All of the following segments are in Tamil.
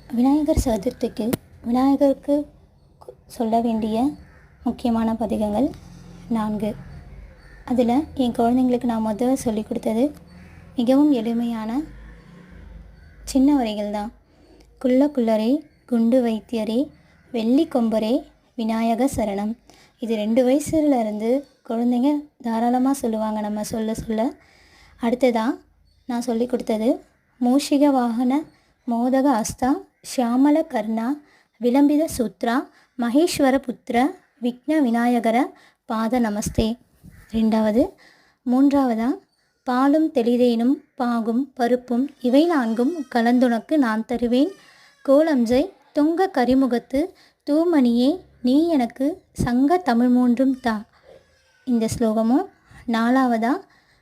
விநாயகர் சதுர்த்திக்கு விநாயகருக்கு சொல்ல வேண்டிய முக்கியமான பதிகங்கள் 4. அதில் என் குழந்தைங்களுக்கு நான் முதல்ல சொல்லி கொடுத்தது மிகவும் எளிமையான சின்ன வரிகள் தான். குள்ள குள்ளரே குண்டு வைத்தியரே வெள்ளி கொம்பரே விநாயக சரணம். இது 2 வயசுலேருந்து குழந்தைங்க தாராளமாக சொல்லுவாங்க நம்ம சொல்ல சொல்ல. அடுத்ததாக நான் சொல்லி கொடுத்தது மூஷிக வாகன மோதக அஸ்தா ஷியாமல கர்ணா விளம்பித சூத்ரா மகேஸ்வர புத்திர விக்ன விநாயகர பாத நமஸ்தே. 2வது. 3வதாக பாலும் தெளிதேனும் பாகும் பருப்பும் இவை 4 கலந்துனக்கு நான் தருவேன் கோலம்ஜை தொங்க கரிமுகத்து தூமணியே நீ எனக்கு சங்க தமிழ் 3 தா. இந்த ஸ்லோகமும். 4வதாக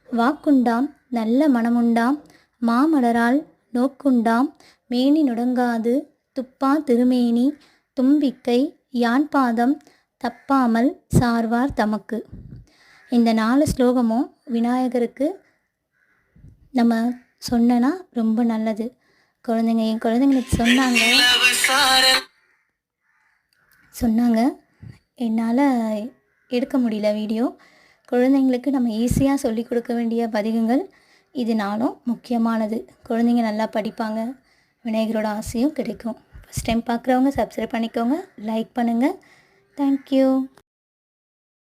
வாக்குண்டாம் நல்ல மனமுண்டாம் மாமலரால் நோக்குண்டாம் மேனி நுடங்காது துப்பா திருமேனி தும்பிக்கை யான்பாதம் தப்பாமல் சார்வார் தமக்கு. இந்த 4 ஸ்லோகமும் விநாயகருக்கு நம்ம சொன்னனா ரொம்ப நல்லது. என் குழந்தைங்களுக்கு சொன்னாங்க என்னால் எடுக்க முடியல வீடியோ. குழந்தைங்களுக்கு நம்ம ஈஸியாக சொல்லி கொடுக்க வேண்டிய பதிகங்கள் இது 4ம் முக்கியமானது. குழந்தைங்க நல்லா படிப்பாங்க, விநாயகரோட ஆசையும் கிடைக்கும். ஃபஸ்ட் டைம் பார்க்குறவங்க சப்ஸ்கிரைப் பண்ணிக்கோங்க, லைக் பண்ணுங்கள். தேங்க்யூ.